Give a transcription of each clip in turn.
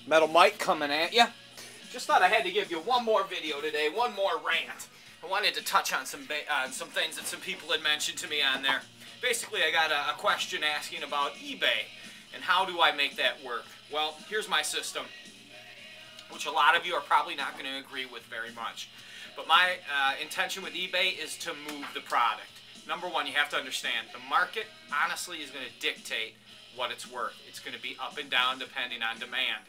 Metal Mike coming at you. Just thought I had to give you one more video today, one more rant. I wanted to touch on some things that some people had mentioned to me on there. Basically, I got a question asking about eBay and how do I make that work. Well, here's my system, which a lot of you are probably not going to agree with very much. But my intention with eBay is to move the product. Number one, you have to understand, the market honestly is going to dictate what it's worth. It's going to be up and down depending on demand.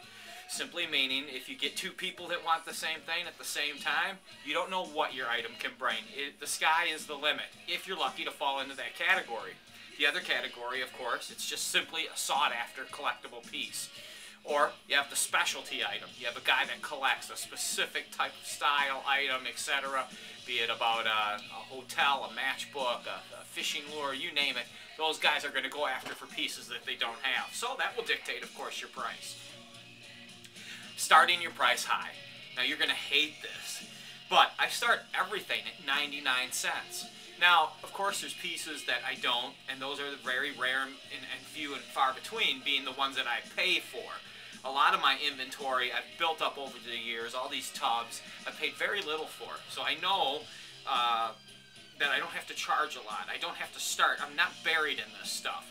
Simply meaning, if you get two people that want the same thing at the same time, you don't know what your item can bring. The sky is the limit, if you're lucky to fall into that category. The other category, of course, it's just simply a sought-after collectible piece. Or you have the specialty item. You have a guy that collects a specific type of style item, etc. Be it about a hotel, a matchbook, a fishing lure, you name it. Those guys are going to go after for pieces that they don't have. So that will dictate, of course, your price. Starting your price high. Now you're going to hate this, but I start everything at 99 cents. Now, of course, there's pieces that I don't, and those are very rare and few and far between, being the ones that I pay for. A lot of my inventory I've built up over the years, all these tubs, I paid very little for. So I know that I don't have to charge a lot. I don't have to start. I'm not buried in this stuff.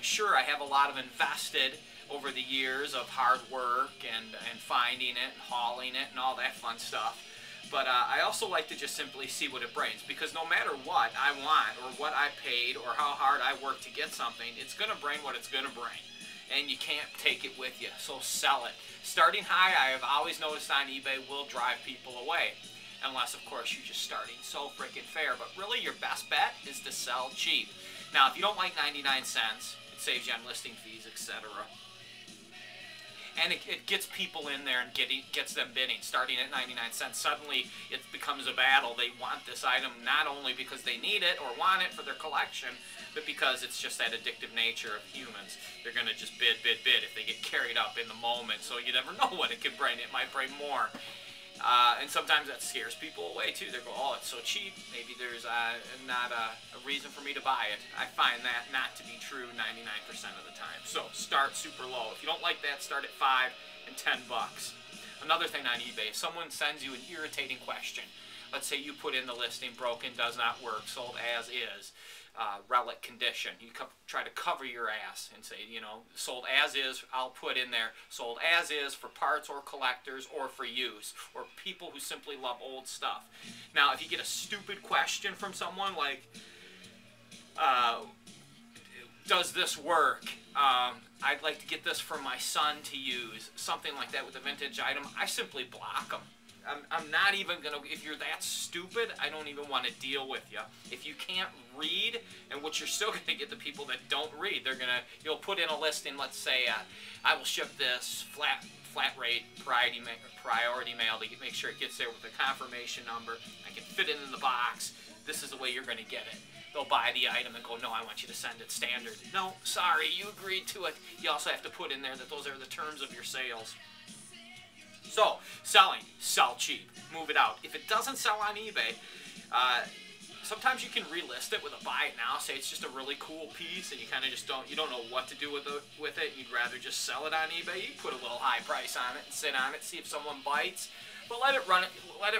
Sure, I have a lot of invested over the years of hard work and finding it and hauling it and all that fun stuff. But I also like to just simply see what it brings, because no matter what I want or what I paid or how hard I work to get something, it's going to bring what it's going to bring. And you can't take it with you, so sell it. Starting high, I have always noticed on eBay, will drive people away. Unless, of course, you're just starting so freaking fair. But really, your best bet is to sell cheap. Now, if you don't like 99 cents, it saves you on listing fees, etc. And it gets people in there and gets them bidding. Starting at 99 cents, suddenly it becomes a battle. They want this item not only because they need it or want it for their collection, but because it's just that addictive nature of humans. They're going to just bid, bid, bid if they get carried up in the moment. So you never know what it can bring. It might bring more. And sometimes that scares people away too. They go, oh, it's so cheap, maybe there's not a reason for me to buy it. I find that not to be true 99% of the time. So start super low. If you don't like that, start at $5 and $10. Another thing on eBay, if someone sends you an irritating question, let's say you put in the listing, broken, does not work, sold as is, relic condition. You try to cover your ass and say, you know, sold as is. I'll put in there, sold as is for parts or collectors or for use, or people who simply love old stuff. Now, if you get a stupid question from someone like, does this work? I'd like to get this for my son to use. Something like that with a vintage item. I simply block them. I'm not even going to, if you're that stupid, I don't even want to deal with you. If you can't read, and what you're still going to get the people that don't read, you'll put in a listing, let's say, I will ship this flat rate priority mail to make sure it gets there with a confirmation number. I can fit it in the box. This is the way you're going to get it. They'll buy the item and go, no, I want you to send it standard. No, sorry, you agreed to it. You also have to put in there that those are the terms of your sales. So, selling, sell cheap, move it out. If it doesn't sell on eBay, sometimes you can relist it with a buy it now. Say it's just a really cool piece and you kind of just don't know what to do with it. You'd rather just sell it on eBay. You put a little high price on it and sit on it, see if someone bites. But let it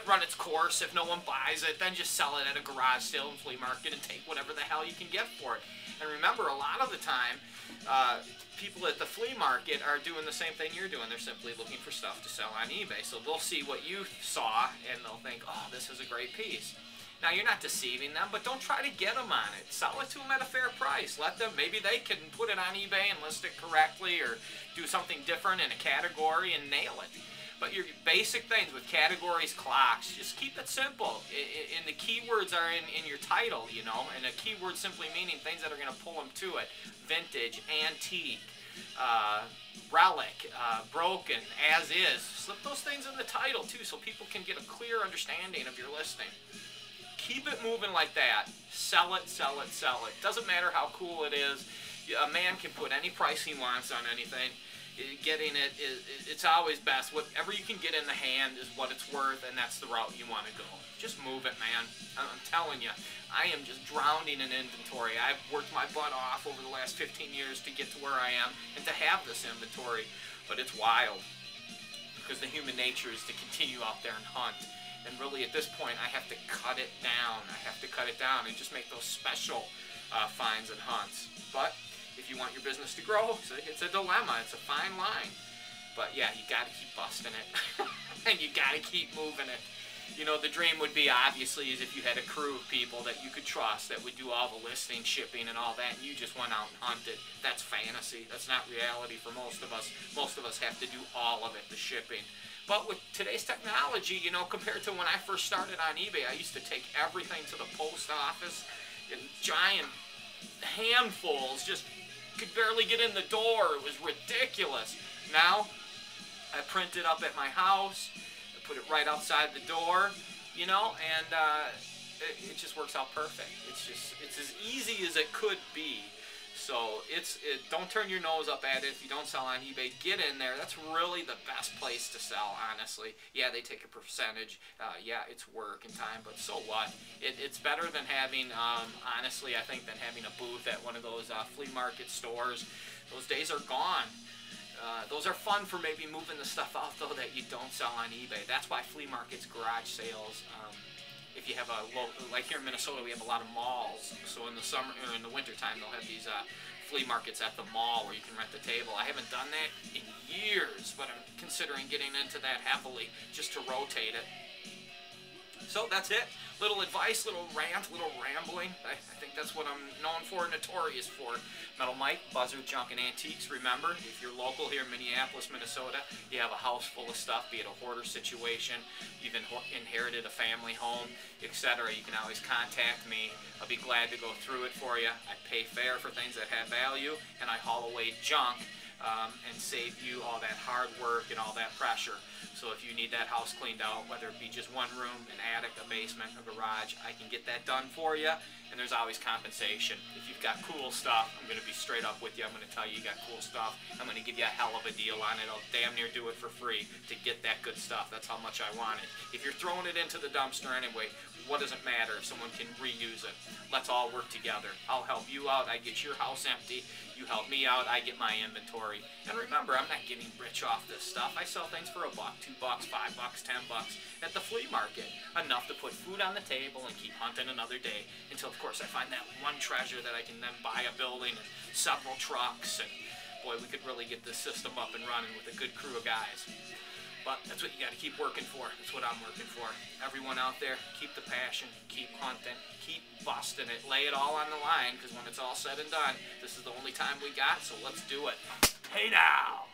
run its course. If no one buys it, then just sell it at a garage sale and flea market and take whatever the hell you can get for it. And remember, a lot of the time, people at the flea market are doing the same thing you're doing. They're simply looking for stuff to sell on eBay. So they'll see what you saw and they'll think, oh, this is a great piece. Now, you're not deceiving them, but don't try to get them on it. Sell it to them at a fair price. Let them, maybe they can put it on eBay and list it correctly or do something different in a category and nail it. But your basic things with categories, clocks, just keep it simple. And the keywords are in your title, you know, and a keyword simply meaning things that are going to pull them to it. Vintage, antique, relic, broken, as is. Slip those things in the title too so people can get a clear understanding of your listing. Keep it moving like that. Sell it, sell it, sell it. Doesn't matter how cool it is. A man can put any price he wants on anything. Getting it, it's always best. Whatever you can get in the hand is what it's worth, and that's the route you want to go. Just move it, man. I'm telling you, I am just drowning in inventory. I've worked my butt off over the last 15 years to get to where I am and to have this inventory, but it's wild. because the human nature is to continue out there and hunt. And really, at this point, I have to cut it down. I have to cut it down and just make those special finds and hunts. But if you want your business to grow, it's a dilemma. It's a fine line. But yeah, you got to keep busting it, and you got to keep moving it. You know, the dream would be, obviously, is if you had a crew of people that you could trust that would do all the listing, shipping, and all that, and you just went out and hunted. That's fantasy. That's not reality for most of us. Most of us have to do all of it, the shipping. But with today's technology, you know, compared to when I first started on eBay, I used to take everything to the post office in giant handfuls, just could barely get in the door. It was ridiculous. Now, I print it up at my house, put it right outside the door, you know, and it just works out perfect. It's as easy as it could be. So don't turn your nose up at it if you don't sell on eBay. Get in there. That's really the best place to sell, honestly. Yeah, they take a percentage. Yeah, it's work and time, but so what? It's better than having, honestly, I think, than having a booth at one of those flea market stores. Those days are gone. Those are fun for maybe moving the stuff out, though, that you don't sell on eBay. That's why flea markets, garage sales, if you have like here in Minnesota, we have a lot of malls. So in the summer or in the wintertime, they'll have these flea markets at the mall where you can rent the table. I haven't done that in years, but I'm considering getting into that heavily just to rotate it. So that's it. Little advice, little rant, little rambling. I think that's what I'm known for, notorious for. Metal Mike, Buzzard, Junk, and Antiques. Remember, if you're local here in Minneapolis, Minnesota, you have a house full of stuff, be it a hoarder situation, you've inherited a family home, etc., you can always contact me. I'll be glad to go through it for you. I pay fair for things that have value, and I haul away junk and save you all that hard work and all that pressure. So if you need that house cleaned out, whether it be just one room, an attic, a basement, a garage, I can get that done for you, and there's always compensation. If you've got cool stuff, I'm going to be straight up with you. I'm going to tell you got cool stuff. I'm going to give you a hell of a deal on it. I'll damn near do it for free to get that good stuff. That's how much I want it. If you're throwing it into the dumpster anyway, what does it matter if someone can reuse it? Let's all work together. I'll help you out. I get your house empty. You help me out. I get my inventory. And remember, I'm not getting rich off this stuff. I sell things for $1, $2, $5, $10 at the flea market. Enough to put food on the table and keep hunting another day until, of course, I find that one treasure that I can then buy a building and several trucks. And boy, we could really get this system up and running with a good crew of guys. But that's what you got to keep working for. That's what I'm working for. Everyone out there, keep the passion, keep hunting, keep busting it, lay it all on the line, because when it's all said and done, this is the only time we got, so let's do it. Hey now!